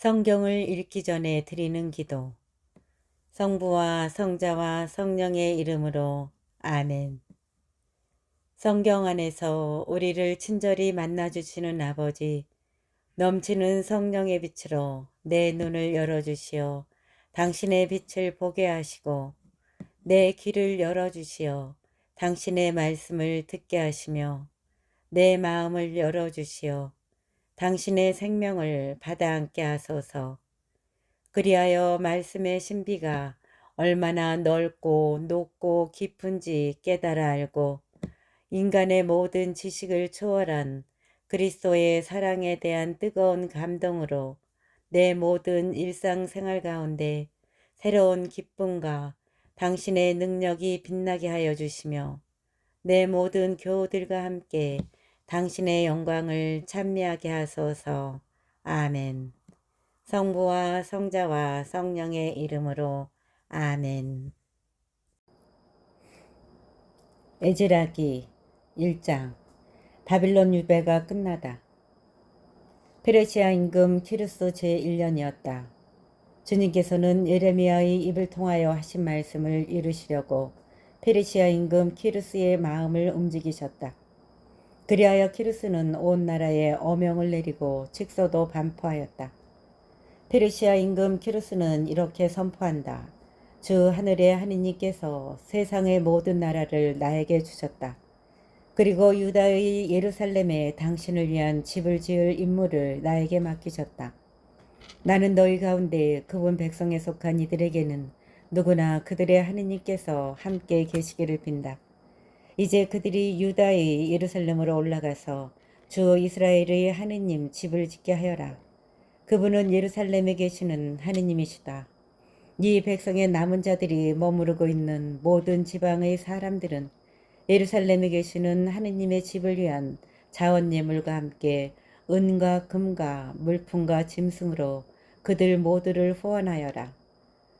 성경을 읽기 전에 드리는 기도. 성부와 성자와 성령의 이름으로 아멘. 성경 안에서 우리를 친절히 만나주시는 아버지, 넘치는 성령의 빛으로 내 눈을 열어주시어 당신의 빛을 보게 하시고, 내 귀를 열어주시어 당신의 말씀을 듣게 하시며, 내 마음을 열어주시어 당신의 생명을 받아 안게 하소서. 그리하여 말씀의 신비가 얼마나 넓고 높고 깊은지 깨달아 알고 인간의 모든 지식을 초월한 그리스도의 사랑에 대한 뜨거운 감동으로 내 모든 일상생활 가운데 새로운 기쁨과 당신의 능력이 빛나게 하여 주시며 내 모든 교우들과 함께 당신의 영광을 찬미하게 하소서. 아멘. 성부와 성자와 성령의 이름으로 아멘. 에즈라기 1장. 바빌론 유배가 끝나다. 페르시아 임금 키루스 제1년이었다. 주님께서는 예레미야의 입을 통하여 하신 말씀을 이루시려고 페르시아 임금 키루스의 마음을 움직이셨다. 그리하여 키루스는 온 나라에 어명을 내리고 칙서도 반포하였다. 페르시아 임금 키루스는 이렇게 선포한다. 주 하늘의 하느님께서 세상의 모든 나라를 나에게 주셨다. 그리고 유다의 예루살렘에 당신을 위한 집을 지을 임무를 나에게 맡기셨다. 나는 너희 가운데 그분 백성에 속한 이들에게는 누구나 그들의 하느님께서 함께 계시기를 빈다. 이제 그들이 유다의 예루살렘으로 올라가서 주 이스라엘의 하느님 집을 짓게 하여라. 그분은 예루살렘에 계시는 하느님이시다. 이 백성의 남은 자들이 머무르고 있는 모든 지방의 사람들은 예루살렘에 계시는 하느님의 집을 위한 자원 예물과 함께 은과 금과 물품과 짐승으로 그들 모두를 후원하여라.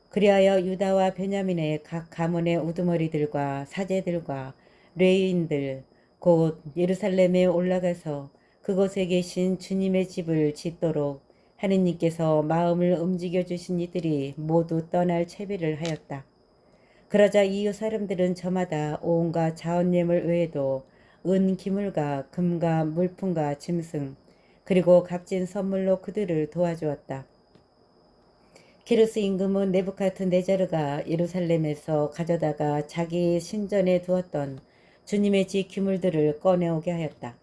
그리하여 유다와 베냐민의 각 가문의 우두머리들과 사제들과 레위인들 곧 예루살렘에 올라가서 그곳에 계신 주님의 집을 짓도록 하느님께서 마음을 움직여 주신 이들이 모두 떠날 채비를 하였다. 그러자 이웃 사람들은 저마다 온갖 자원 예물 외에도 은 기물과 금과 물품과 짐승 그리고 값진 선물로 그들을 도와주었다. 키루스 임금은 네부카드네자르가 예루살렘에서 가져다가 자기 신전에 두었던 주님의 집 기물들을 꺼내오게 하였다.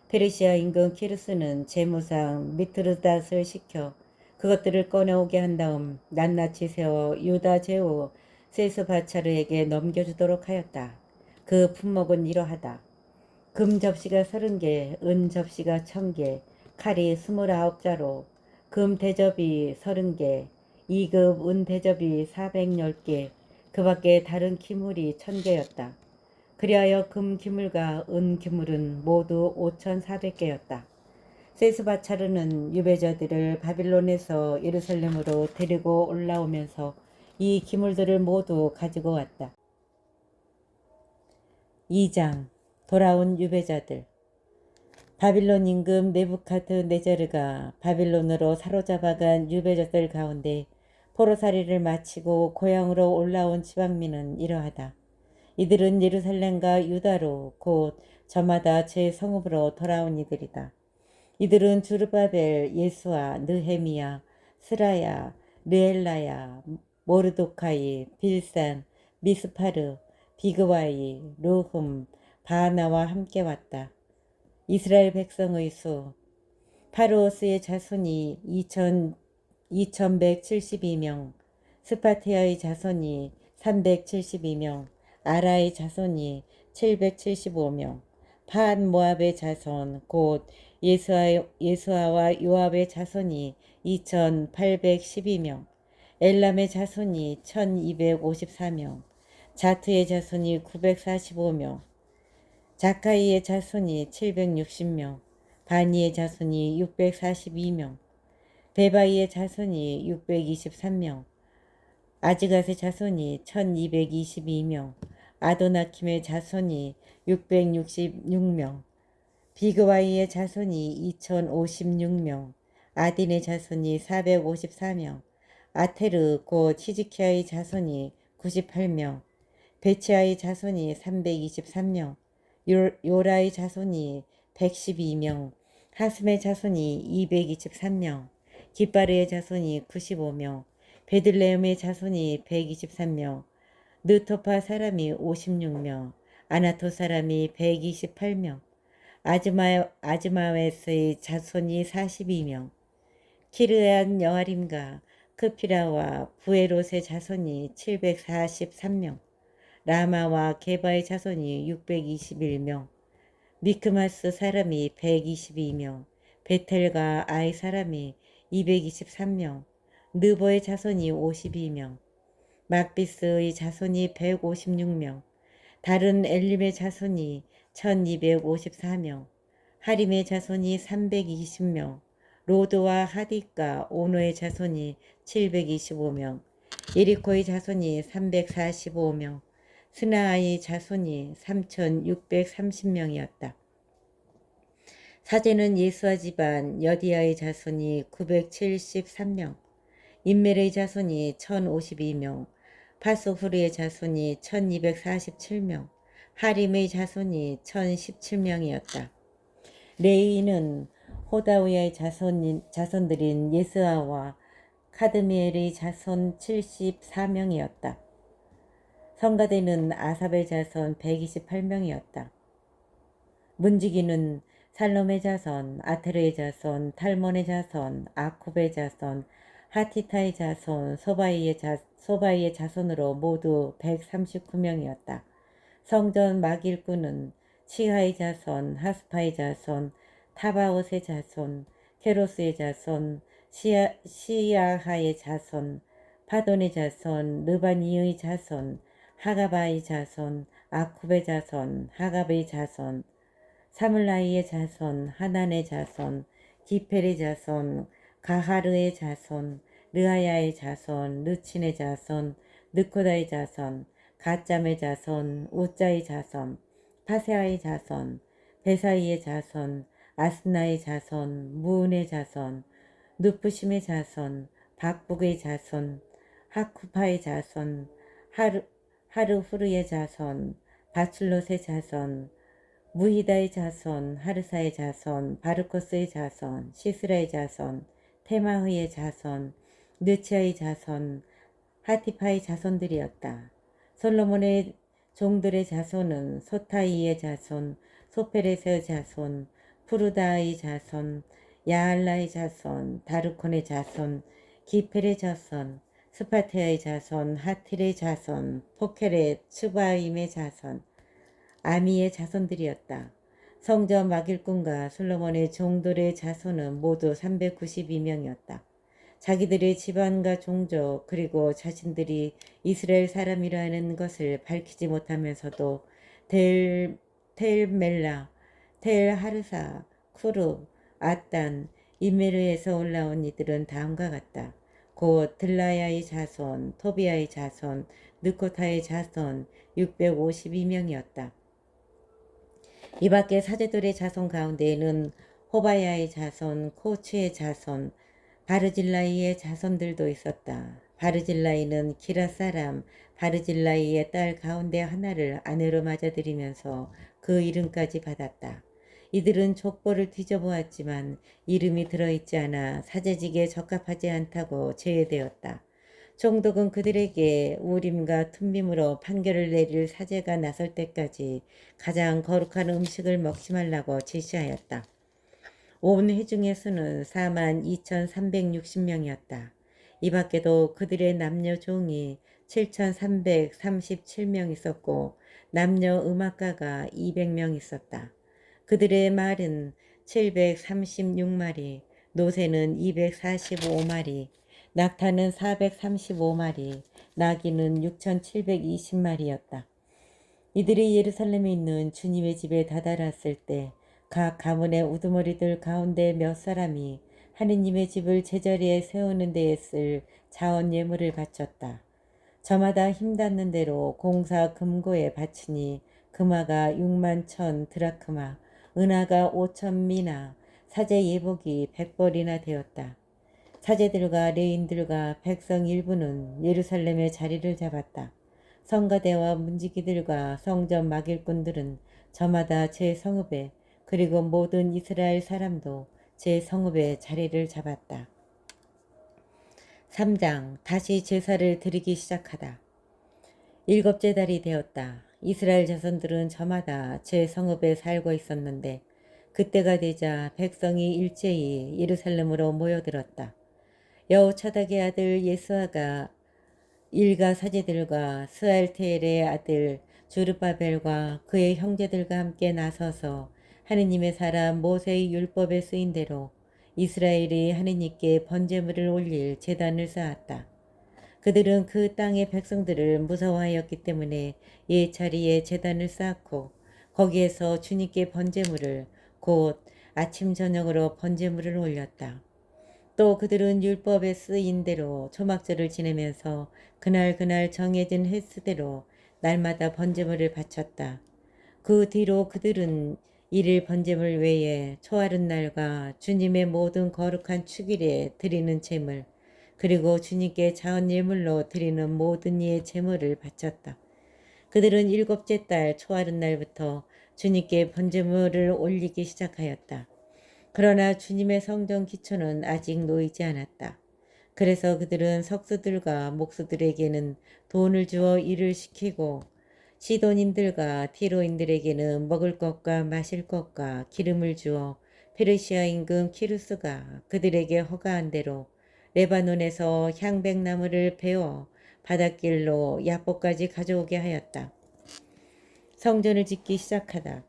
페르시아 임금 키루스는 제무상 미트르닷을 시켜 그것들을 꺼내오게 한 다음 낱낱이 세워 유다 제후 세스바차르에게 넘겨주도록 하였다. 그 품목은 이러하다. 금 접시가 30개, 은 접시가 1000개, 칼이 29자로, 금 대접이 30개, 2급 은 대접이 410개, 그 밖에 다른 기물이 1000개였다. 그리하여 금 기물과 은 기물은 모두 5400개였다. 세스바차르는 유배자들을 바빌론에서 예루살렘으로 데리고 올라오면서 이 기물들을 모두 가지고 왔다. 2장. 돌아온 유배자들. 바빌론 임금 네부카드네자르가 바빌론으로 사로잡아간 유배자들 가운데 포로살이를 마치고 고향으로 올라온 지방민은 이러하다. 이들은 예루살렘과 유다로 곧 저마다 제 성읍으로 돌아온 이들이다. 이들은 주르바벨, 예수아, 느헤미야, 스라야, 르엘라야, 모르도카이, 빌산, 미스파르, 비그와이, 루흠, 바하나와 함께 왔다. 이스라엘 백성의 수. 파루오스의 자손이 2172명, 스파티아의 자손이 372명, 아라의 자손이 775명, 판 모압의 자손 곧 예수아와 요압의 자손이 2812명, 엘람의 자손이 1254명, 자트의 자손이 945명, 자카이의 자손이 760명, 바니의 자손이 642명, 베바이의 자손이 623명, 아즈갓의 자손이 1222명, 아도나킴의 자손이 666명, 비그와이의 자손이 2056명, 아딘의 자손이 454명, 아테르 곧 히즈키야의 자손이 98명, 베치아의 자손이 323명, 요라의 자손이 112명, 하슴의 자손이 223명, 깃바르의 자손이 95명, 베들레헴의 자손이 123명, 느토파 사람이 56명, 아나토 사람이 128명, 아즈마웨스의 자손이 42명, 키르안 여아림과 크피라와 부에롯의 자손이 743명, 라마와 게바의 자손이 621명, 미크마스 사람이 122명, 베텔과 아이 사람이 223명, 느보의 자손이 52명, 막비스의 자손이 156명, 다른 엘림의 자손이 1254명, 하림의 자손이 320명, 로드와 하딕과 오노의 자손이 725명, 예리코의 자손이 345명, 스나아의 자손이 3630명이었다. 사제는 예수아 집안 여디아의 자손이 973명, 인멜의 자손이 1052명, 파소후르의 자손이 1247명, 하림의 자손이 1017명이었다. 레이는 호다우야의 자손들인 예스아와 카드미엘의 자손 74명이었다. 성가대는 아삽의 자손 128명이었다. 문지기는 살롬의 자손, 아테르의 자손, 탈몬의 자손, 아쿠베의 자손, 하티타의 자손, 소바이의 자손으로 모두 139명이었다. 성전 막일꾼은 치하의 자손, 하스파의 자손, 타바옷의 자손, 케로스의 자손, 시야하의 자손, 파돈의 자손, 르바니의 자손, 하가바의 자손, 아쿠베의 자손, 하갑의 자손, 사물라이의 자손, 하난의 자손, 기펠의 자손, 가하르의 자손, 르하야의 자손, 르친의 자손, 느코다의 자손, 가짬의 자손, 우짜의 자손, 파세아의 자손, 베사이의 자손, 아스나의 자손, 무은의 자손, 누푸심의 자손, 박북의 자손, 하쿠파의 자손, 하르후르의 자손, 바출롯의 자손, 무히다의 자손, 하르사의 자손, 바르코스의 자손, 시스라의 자손, 테마흐의 자손, 느치아의 자손, 하티파의 자손들이었다. 솔로몬의 종들의 자손은 소타이의 자손, 소페렛의 자손, 푸르다의 자손, 야알라의 자손, 다르콘의 자손, 기펠의 자손, 스파테아의 자손, 하틸의 자손, 포케렛, 츠바임의 자손, 아미의 자손들이었다. 성전 막일꾼과 솔로몬의 종들의 자손은 모두 392명이었다. 자기들의 집안과 종족 그리고 자신들이 이스라엘 사람이라는 것을 밝히지 못하면서도 텔멜라, 텔하르사, 쿠르, 아단, 이메르에서 올라온 이들은 다음과 같다. 곧 들라야의 자손, 토비아의 자손, 느코타의 자손 652명이었다. 이 밖에 사제들의 자손 가운데에는 호바야의 자손, 코츠의 자손, 바르질라이의 자손들도 있었다. 바르질라이는 기라 사람 바르질라이의 딸 가운데 하나를 아내로 맞아들이면서 그 이름까지 받았다. 이들은 족보를 뒤져보았지만 이름이 들어있지 않아 사제직에 적합하지 않다고 제외되었다. 총독은 그들에게 우림과 툼밈으로 판결을 내릴 사제가 나설 때까지 가장 거룩한 음식을 먹지 말라고 지시하였다. 온 회중의 수는 42,360명이었다. 이 밖에도 그들의 남녀 종이 7,337명 있었고 남녀 음악가가 200명 있었다. 그들의 말은 736마리, 노새는 245마리, 낙타는 435마리, 나귀는 6,720마리였다. 이들이 예루살렘에 있는 주님의 집에 다다랐을 때 각 가문의 우두머리들 가운데 몇 사람이 하느님의 집을 제자리에 세우는 데에 쓸 자원 예물을 바쳤다. 저마다 힘닿는 대로 공사 금고에 바치니 금화가 6만 1,000 드라크마, 은하가 5,000 미나, 사제 예복이 100벌이나 되었다. 사제들과 레인들과 백성 일부는 예루살렘에 자리를 잡았다. 성가대와 문지기들과 성전 막일꾼들은 저마다 제 성읍에, 그리고 모든 이스라엘 사람도 제 성읍에 자리를 잡았다. 3장. 다시 제사를 드리기 시작하다. 일곱째 달이 되었다. 이스라엘 자손들은 저마다 제 성읍에 살고 있었는데 그때가 되자 백성이 일제히 예루살렘으로 모여들었다. 여호차닥의 아들 예수아가 일가 사제들과 스알테엘의 아들 주르바벨과 그의 형제들과 함께 나서서 하느님의 사람 모세의 율법에 쓰인 대로 이스라엘이 하느님께 번제물을 올릴 제단을 쌓았다. 그들은 그 땅의 백성들을 무서워하였기 때문에 예자리에 제단을 쌓고 거기에서 주님께 번제물을, 곧 아침 저녁으로 번제물을 올렸다. 또 그들은 율법에 쓰인 대로 초막절을 지내면서 그날 정해진 횟수대로 날마다 번제물을 바쳤다. 그 뒤로 그들은 일일 번제물 외에 초하룻 날과 주님의 모든 거룩한 축일에 드리는 제물, 그리고 주님께 자원 예물로 드리는 모든 이의 제물을 바쳤다. 그들은 일곱째 달 초하룻 날부터 주님께 번제물을 올리기 시작하였다. 그러나 주님의 성전 기초는 아직 놓이지 않았다. 그래서 그들은 석수들과 목수들에게는 돈을 주어 일을 시키고 시돈인들과 티로인들에게는 먹을 것과 마실 것과 기름을 주어 페르시아 임금 키루스가 그들에게 허가한 대로 레바논에서 향백나무를 베어 바닷길로 야포까지 가져오게 하였다. 성전을 짓기 시작하다.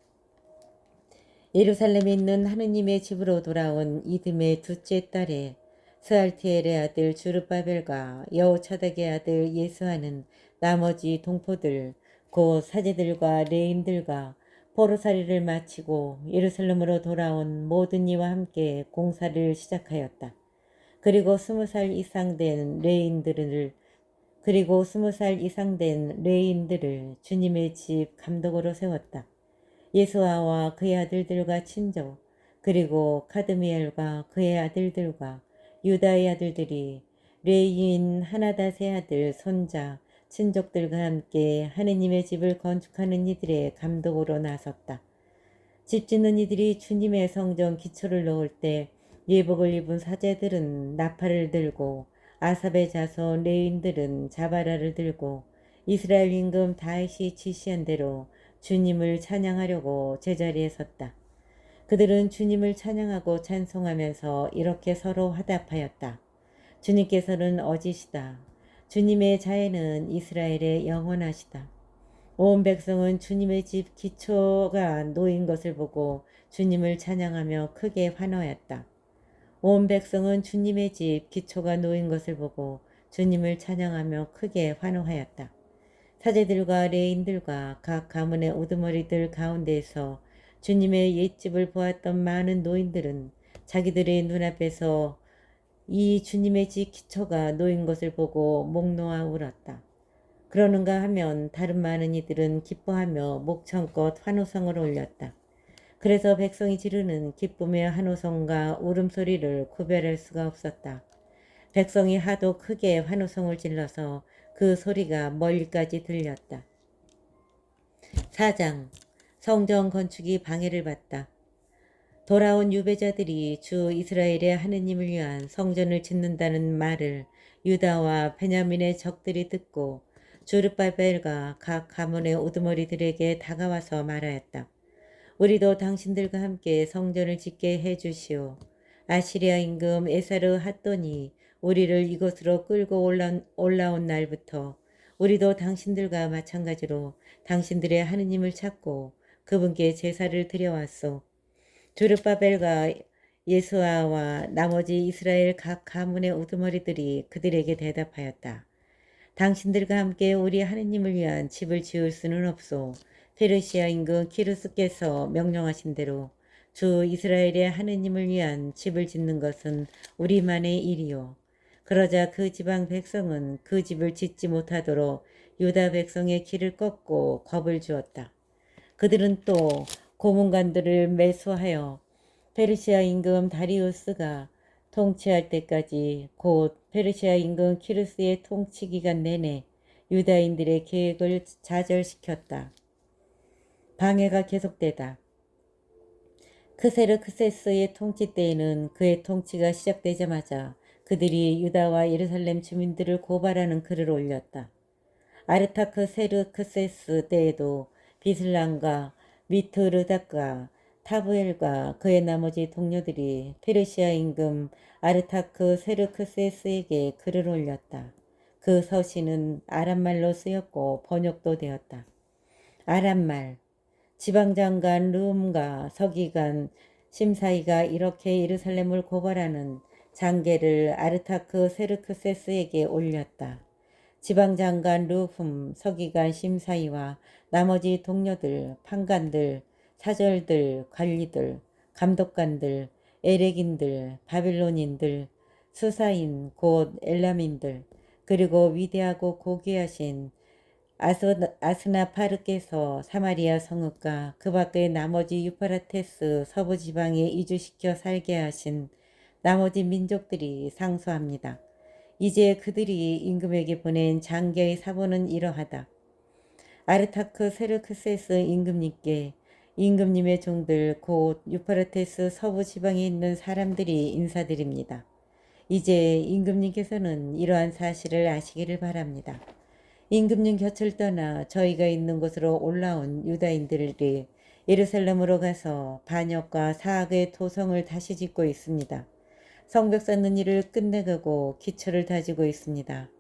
예루살렘에 있는 하느님의 집으로 돌아온 이듬해 둘째 달에 스알티엘의 아들 주르바벨과 여호차닥의 아들 예수아는 나머지 동포들 곧 사제들과 레인들과 포로살이를 마치고 예루살렘으로 돌아온 모든 이와 함께 공사를 시작하였다. 그리고 20살 이상 된 레인들을 주님의 집 감독으로 세웠다. 예수아와 그의 아들들과 친족, 그리고 카드미엘과 그의 아들들과 유다의 아들들이 레이인 하나닷의 아들 손자, 친족들과 함께 하느님의 집을 건축하는 이들의 감독으로 나섰다. 집 짓는 이들이 주님의 성전 기초를 놓을 때 예복을 입은 사제들은 나팔을 들고 아삽의 자손 레인들은 자바라를 들고 이스라엘 임금 다윗이 지시한 대로 주님을 찬양하려고 제자리에 섰다. 그들은 주님을 찬양하고 찬송하면서 이렇게 서로 화답하였다. 주님께서는 어지시다. 주님의 자애는 이스라엘의 영원하시다. 온 백성은 주님의 집 기초가 놓인 것을 보고 주님을 찬양하며 크게 환호하였다. 온 백성은 주님의 집 기초가 놓인 것을 보고 주님을 찬양하며 크게 환호하였다. 사제들과 레인들과 각 가문의 우두머리들 가운데에서 주님의 옛집을 보았던 많은 노인들은 자기들의 눈앞에서 이 주님의 집 기초가 놓인 것을 보고 목 놓아 울었다. 그러는가 하면 다른 많은 이들은 기뻐하며 목청껏 환호성을 올렸다. 그래서 백성이 지르는 기쁨의 환호성과 울음소리를 구별할 수가 없었다. 백성이 하도 크게 환호성을 질러서 그 소리가 멀리까지 들렸다. 4장. 성전 건축이 방해를 받다. 돌아온 유배자들이 주 이스라엘의 하느님을 위한 성전을 짓는다는 말을 유다와 베냐민의 적들이 듣고 주르바벨과 각 가문의 우두머리들에게 다가와서 말하였다. 우리도 당신들과 함께 성전을 짓게 해주시오. 아시리아 임금 에사르 핫돈이 우리를 이곳으로 끌고 올라온 날부터 우리도 당신들과 마찬가지로 당신들의 하느님을 찾고 그분께 제사를 드려왔소. 주르바벨과 예수아와 나머지 이스라엘 각 가문의 우두머리들이 그들에게 대답하였다. 당신들과 함께 우리 하느님을 위한 집을 지을 수는 없소. 페르시아 임금 키루스께서 명령하신 대로 주 이스라엘의 하느님을 위한 집을 짓는 것은 우리만의 일이요. 그러자 그 지방 백성은 그 집을 짓지 못하도록 유다 백성의 길을 꺾고 겁을 주었다. 그들은 또 고문관들을 매수하여 페르시아 임금 다리우스가 통치할 때까지, 곧 페르시아 임금 키루스의 통치 기간 내내 유다인들의 계획을 좌절시켰다. 방해가 계속되다. 크세르크세스의 통치 때에는 그의 통치가 시작되자마자 그들이 유다와 예루살렘 주민들을 고발하는 글을 올렸다. 아르타크 세르크세스 때에도 비슬람과 미트르닥과 타브엘과 그의 나머지 동료들이 페르시아 임금 아르타크 세르크세스에게 글을 올렸다. 그 서신은 아람말로 쓰였고 번역도 되었다. 아람말. 지방장관 르움과 서기관 심사이가 이렇게 예루살렘을 고발하는 장계를 아르타크 세르크세스에게 올렸다. 지방장관 르훔, 서기관 심사위와 나머지 동료들, 판관들, 사절들, 관리들, 감독관들, 에렉인들, 바빌론인들, 수사인, 곧 엘람인들, 그리고 위대하고 고귀하신 아스나파르께서 사마리아 성읍과 그 밖의 나머지 유파라테스 서부 지방에 이주시켜 살게 하신 나머지 민족들이 상소합니다. 이제 그들이 임금에게 보낸 장계의 사본은 이러하다. 아르타크 세르크세스 임금님께 임금님의 종들 곧 유파라테스 서부 지방에 있는 사람들이 인사드립니다. 이제 임금님께서는 이러한 사실을 아시기를 바랍니다. 임금님 곁을 떠나 저희가 있는 곳으로 올라온 유다인들이 예루살렘으로 가서 반역과 사악의 도성을 다시 짓고 있습니다. 성벽 쌓는 일을 끝내가고 기초를 다지고 있습니다.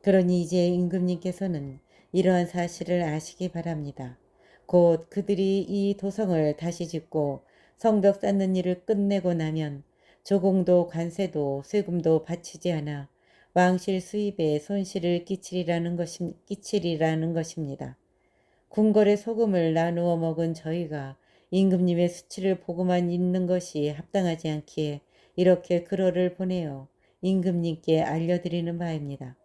그러니 이제 임금님께서는 이러한 사실을 아시기 바랍니다. 곧 그들이 이 도성을 다시 짓고 성벽 쌓는 일을 끝내고 나면 조공도 관세도 세금도 바치지 않아 왕실 수입에 손실을 끼치리라는 것입니다. 궁궐의 소금을 나누어 먹은 저희가 임금님의 수치를 보고만 있는 것이 합당하지 않기에 이렇게 글을 보내어 임금님께 알려드리는 바입니다.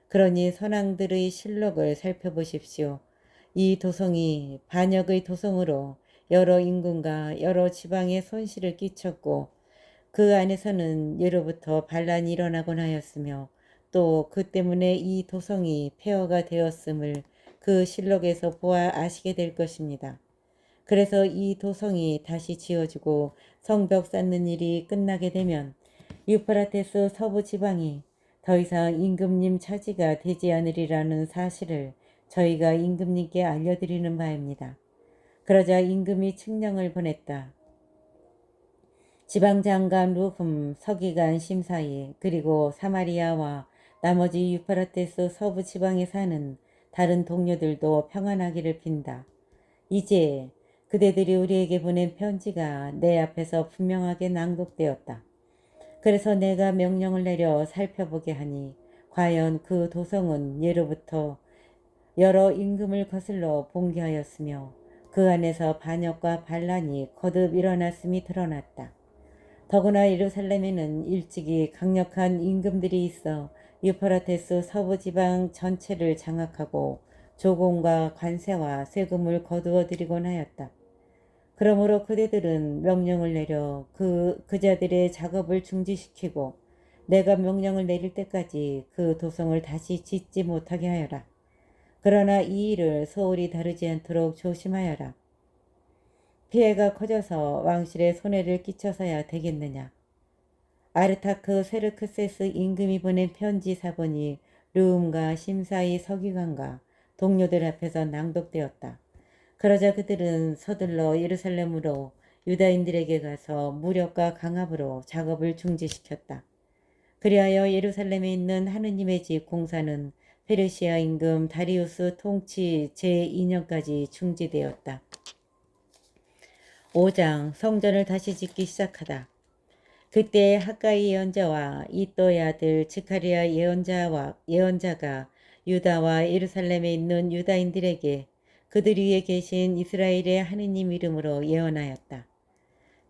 그러니 선왕들의 실록을 살펴보십시오. 이 도성이 반역의 도성으로 여러 인군과 여러 지방에 손실을 끼쳤고 그 안에서는 예로부터 반란이 일어나곤 하였으며 또 그 때문에 이 도성이 폐허가 되었음을 그 실록에서 보아 아시게 될 것입니다. 그래서 이 도성이 다시 지어지고 성벽 쌓는 일이 끝나게 되면 유프라테스 서부 지방이 더 이상 임금님 차지가 되지 않으리라는 사실을 저희가 임금님께 알려드리는 바입니다. 그러자 임금이 칙령을 보냈다. 지방장관 루흠, 서기관 심사위, 그리고 사마리아와 나머지 유프라테스 서부 지방에 사는 다른 동료들도 평안하기를 빈다. 이제 그대들이 우리에게 보낸 편지가 내 앞에서 분명하게 낭독되었다. 그래서 내가 명령을 내려 살펴보게 하니 과연 그 도성은 예로부터 여러 임금을 거슬러 봉기하였으며 그 안에서 반역과 반란이 거듭 일어났음이 드러났다. 더구나 예루살렘에는 일찍이 강력한 임금들이 있어 유프라테스 서부 지방 전체를 장악하고 조공과 관세와 세금을 거두어 들이곤 하였다. 그러므로 그대들은 명령을 내려 그자들의 작업을 중지시키고 내가 명령을 내릴 때까지 그 도성을 다시 짓지 못하게 하여라. 그러나 이 일을 소홀히 다루지 않도록 조심하여라. 피해가 커져서 왕실에 손해를 끼쳐서야 되겠느냐. 아르타크 세르크세스 임금이 보낸 편지 사본이 르움과 심사위 서기관과 동료들 앞에서 낭독되었다. 그러자 그들은 서둘러 예루살렘으로 유다인들에게 가서 무력과 강압으로 작업을 중지시켰다. 그리하여 예루살렘에 있는 하느님의 집 공사는 페르시아 임금 다리우스 통치 제2년까지 중지되었다. 5장 성전을 다시 짓기 시작하다. 그때 학가이 예언자와 이또의 아들 즈카리아 예언자가 유다와 예루살렘에 있는 유다인들에게 그들 위에 계신 이스라엘의 하느님 이름으로 예언하였다.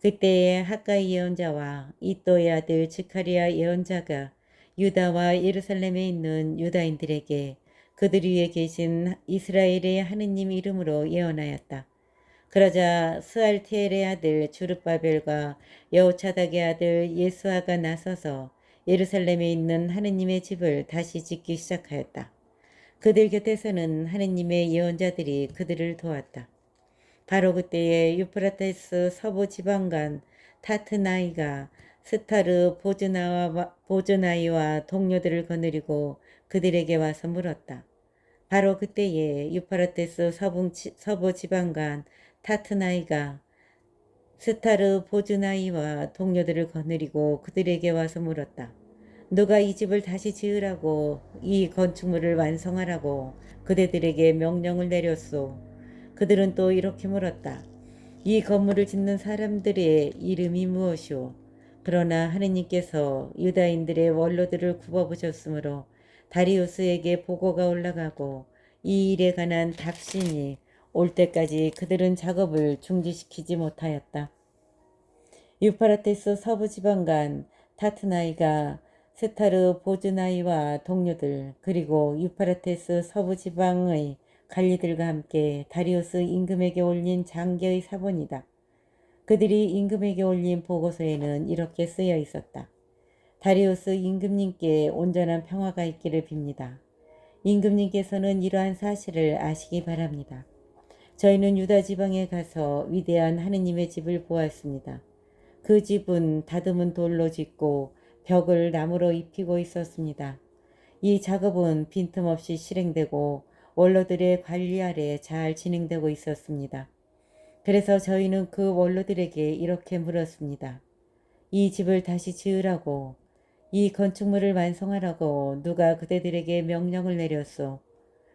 그때에 학가이 예언자와 이또의 아들 즈카리아 예언자가 유다와 예루살렘에 있는 유다인들에게 그들 위에 계신 이스라엘의 하느님 이름으로 예언하였다. 그러자 스알티엘의 아들 주룹바벨과 여호차닥의 아들 예수아가 나서서 예루살렘에 있는 하느님의 집을 다시 짓기 시작하였다. 그들 곁에서는 하느님의 예언자들이 그들을 도왔다. 바로 그때에 유프라테스 서부 지방간 타트나이가 스타르 보즈나이와 동료들을 거느리고 그들에게 와서 물었다. 바로 그때에 유프라테스 서부 지방간 타트나이가 스타르 보즈나이와 동료들을 거느리고 그들에게 와서 물었다. 누가 이 집을 다시 지으라고, 이 건축물을 완성하라고 그대들에게 명령을 내렸소. 그들은 또 이렇게 물었다. 이 건물을 짓는 사람들의 이름이 무엇이오? 그러나 하느님께서 유다인들의 원로들을 굽어보셨으므로 다리우스에게 보고가 올라가고 이 일에 관한 답신이 올 때까지 그들은 작업을 중지시키지 못하였다. 유파라테스 서부 지방간 타트나이가 스타르 보즈나이와 동료들 그리고 유파라테스 서부 지방의 관리들과 함께 다리우스 임금에게 올린 장계의 사본이다. 그들이 임금에게 올린 보고서에는 이렇게 쓰여 있었다. 다리우스 임금님께 온전한 평화가 있기를 빕니다. 임금님께서는 이러한 사실을 아시기 바랍니다. 저희는 유다 지방에 가서 위대한 하느님의 집을 보았습니다. 그 집은 다듬은 돌로 짓고 벽을 나무로 입히고 있었습니다. 이 작업은 빈틈없이 실행되고 원로들의 관리 아래 잘 진행되고 있었습니다. 그래서 저희는 그 원로들에게 이렇게 물었습니다. 이 집을 다시 지으라고, 이 건축물을 완성하라고 누가 그대들에게 명령을 내렸소.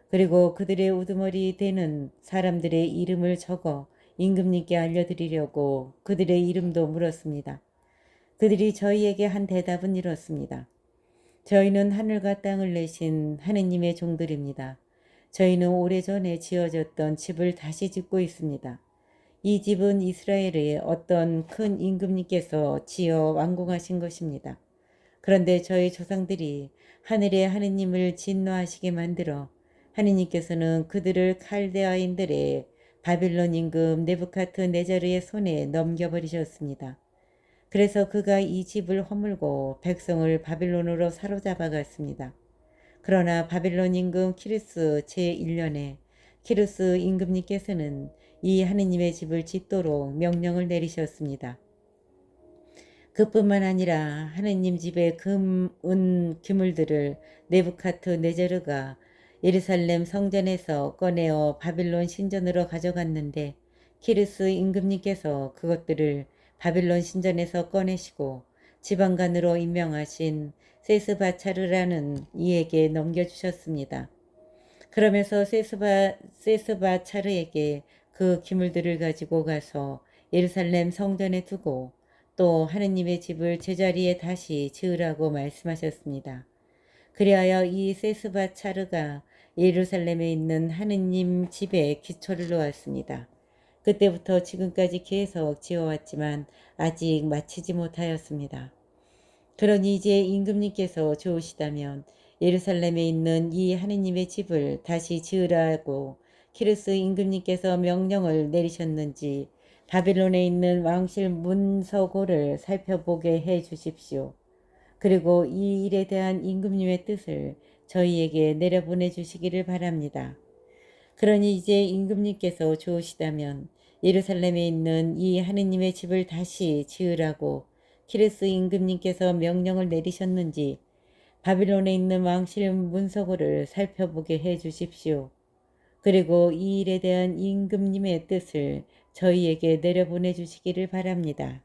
그리고 그들의 우두머리 되는 사람들의 이름을 적어 임금님께 알려드리려고 그들의 이름도 물었습니다. 그들이 저희에게 한 대답은 이렇습니다. 저희는 하늘과 땅을 내신 하느님의 종들입니다. 저희는 오래전에 지어졌던 집을 다시 짓고 있습니다. 이 집은 이스라엘의 어떤 큰 임금님께서 지어 완공하신 것입니다. 그런데 저희 조상들이 하늘의 하느님을 진노하시게 만들어 하느님께서는 그들을 칼데아인들의 바빌론 임금 네부카드네자르의 손에 넘겨버리셨습니다. 그래서 그가 이 집을 허물고 백성을 바빌론으로 사로잡아 갔습니다. 그러나 바빌론 임금 키루스 제1년에 키루스 임금님께서는 이 하느님의 집을 짓도록 명령을 내리셨습니다. 그뿐만 아니라 하느님 집의 금, 은, 기물들을 네부카드네자르가 예루살렘 성전에서 꺼내어 바빌론 신전으로 가져갔는데 키루스 임금님께서 그것들을 바빌론 신전에서 꺼내시고 지방관으로 임명하신 세스바차르라는 이에게 넘겨주셨습니다. 그러면서 세스바차르에게 그 기물들을 가지고 가서 예루살렘 성전에 두고 또 하느님의 집을 제자리에 다시 지으라고 말씀하셨습니다. 그리하여 이 세스바차르가 예루살렘에 있는 하느님 집에 기초를 놓았습니다. 그때부터 지금까지 계속 지어왔지만 아직 마치지 못하였습니다. 그러니 이제 임금님께서 좋으시다면 예루살렘에 있는 이 하느님의 집을 다시 지으라고 키루스 임금님께서 명령을 내리셨는지 바빌론에 있는 왕실 문서고를 살펴보게 해 주십시오. 그리고 이 일에 대한 임금님의 뜻을 저희에게 내려보내 주시기를 바랍니다. 그러니 이제 임금님께서 좋으시다면 예루살렘에 있는 이 하느님의 집을 다시 지으라고 키루스 임금님께서 명령을 내리셨는지 바빌론에 있는 왕실 문서고를 살펴보게 해 주십시오. 그리고 이 일에 대한 임금님의 뜻을 저희에게 내려보내 주시기를 바랍니다.